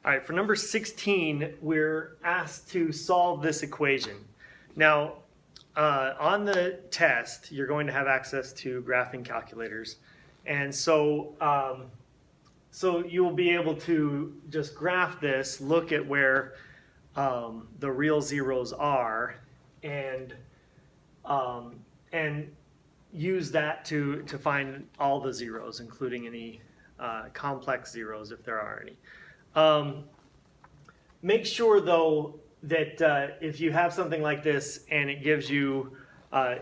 All right, for number 16, we're asked to solve this equation. Now, on the test, you're going to have access to graphing calculators. And so, so you will be able to just graph this, look at where the real zeros are, and use that to find all the zeros, including any complex zeros if there are any. Make sure though that if you have something like this and it gives you,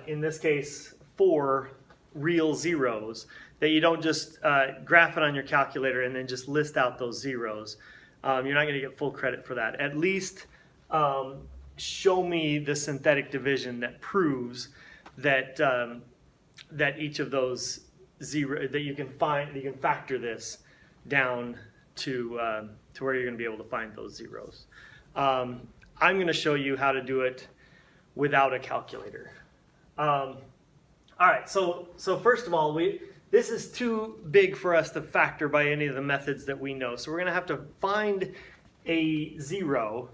in this case, 4 real zeros, that you don't just graph it on your calculator and then just list out those zeros. You're not going to get full credit for that. At least show me the synthetic division that proves that that each of those that you can factor this down to where you're going to be able to find those zeros. I'm going to show you how to do it without a calculator. All right, so first of all, this is too big for us to factor by any of the methods that we know. So we're going to have to find a zero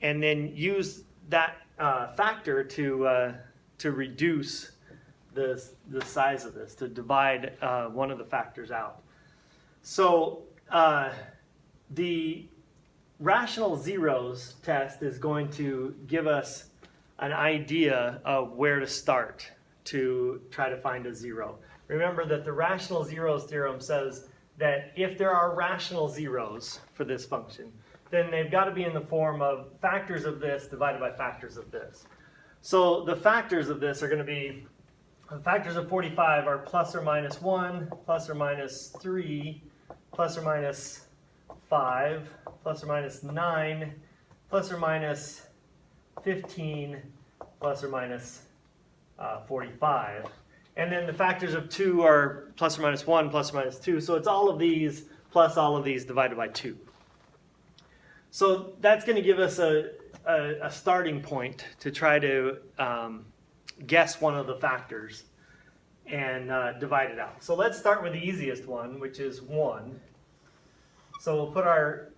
and then use that factor to reduce the size of this, to divide one of the factors out. So the rational zeros test is going to give us an idea of where to start to try to find a zero. Remember that the rational zeros theorem says that if there are rational zeros for this function, then they've got to be in the form of factors of this divided by factors of this. So the factors of this are going to be, the factors of 45 are plus or minus 1, plus or minus 3, plus or minus 5, plus or minus 9, plus or minus 15, plus or minus 45. And then the factors of 2 are plus or minus 1, plus or minus 2. So it's all of these plus all of these divided by 2. So that's going to give us a starting point to try to guess one of the factors and divide it out. So let's start with the easiest one, which is 1. So we'll put our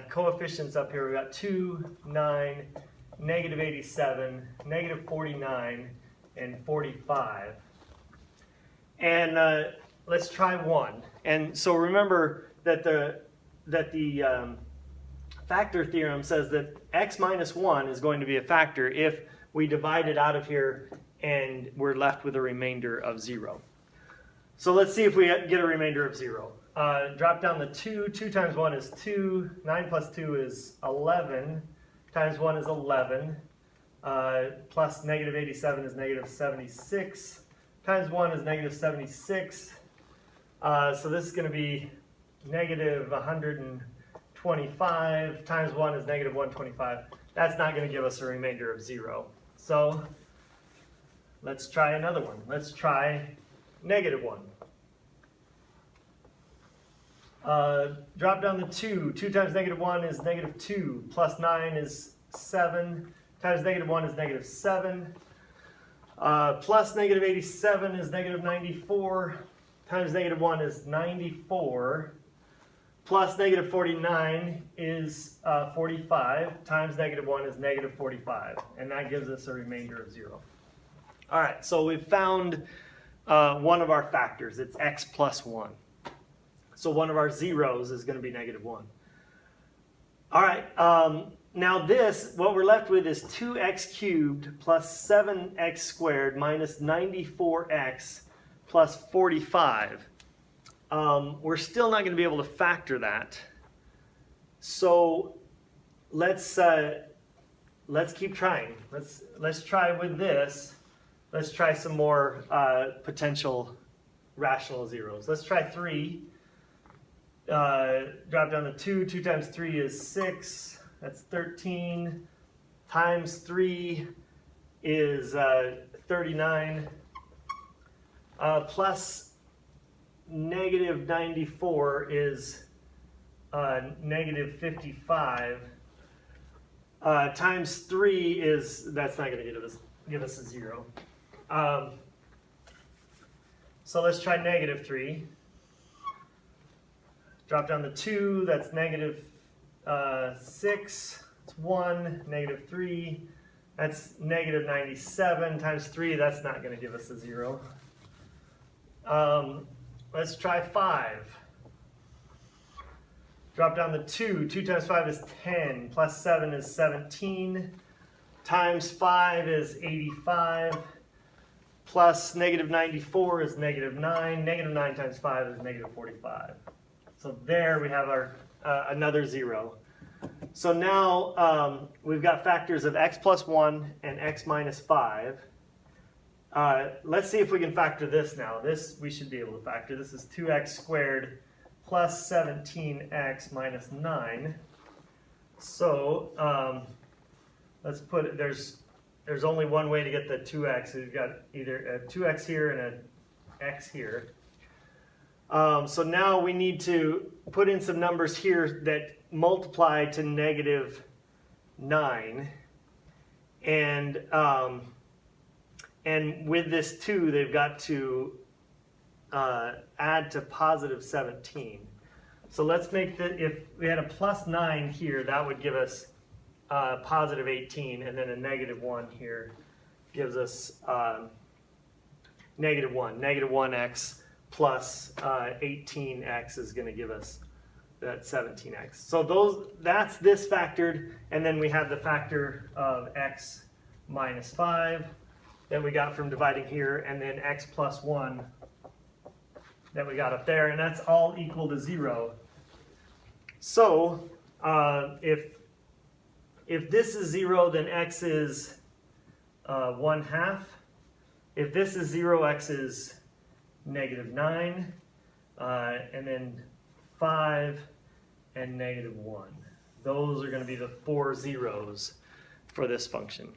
coefficients up here. We've got 2, 9, negative 87, negative 49, and 45. And let's try 1. And so remember that the factor theorem says that x minus 1 is going to be a factor if we divide it out of here and we're left with a remainder of 0. So let's see if we get a remainder of 0. Drop down the 2. 2 times 1 is 2. 9 plus 2 is 11. Times 1 is 11. Plus negative 87 is negative 76. Times 1 is negative 76. So this is going to be negative 125. Times 1 is negative 125. That's not going to give us a remainder of 0. So let's try another one. Let's try negative 1. Drop down the 2. 2 times negative 1 is negative 2. Plus 9 is 7. Times negative 1 is negative 7. Plus negative 87 is negative 94. Times negative 1 is 94. Plus negative 49 is 45. Times negative 1 is negative 45. And that gives us a remainder of 0. All right, so we've found one of our factors. It's x plus 1. So one of our zeros is going to be negative 1. All right, now this, what we're left with is 2x cubed plus 7x squared minus 94x plus 45. We're still not going to be able to factor that. So let's keep trying. Let's try with this. Let's try some more potential rational zeros. Let's try 3. Drop down to 2. 2 times 3 is 6. That's 13. Times 3 is 39. Plus negative 94 is negative 55. Times 3 is, that's not going to give us a 0. So let's try negative 3. Drop down the 2, that's negative 6, it's 1, negative 3, that's negative 97 times 3, that's not going to give us a 0. Let's try 5. Drop down to 2. 2 times 5 is 10, plus 7 is 17, times 5 is 85, plus negative 94 is negative 9. Negative 9 times 5 is negative 45. So there we have our another 0. So now we've got factors of x plus 1 and x minus 5. Let's see if we can factor this now. This we should be able to factor. This is 2x squared plus 17x minus 9. So let's put it, there's only one way to get the 2x. We've got either a 2x here and an x here. So now we need to put in some numbers here that multiply to negative 9. And with this 2, they've got to add to positive 17. So let's make if we had a plus 9 here, that would give us positive 18, and then a negative 1 here gives us negative 1. Negative 1x plus 18x is going to give us that 17x. So that's this factored, and then we have the factor of x minus 5 that we got from dividing here, and then x plus 1 that we got up there, and that's all equal to 0. So if this is 0, then x is 1/2. If this is 0, x is negative 9, and then 5 and negative 1. Those are going to be the 4 zeros for this function.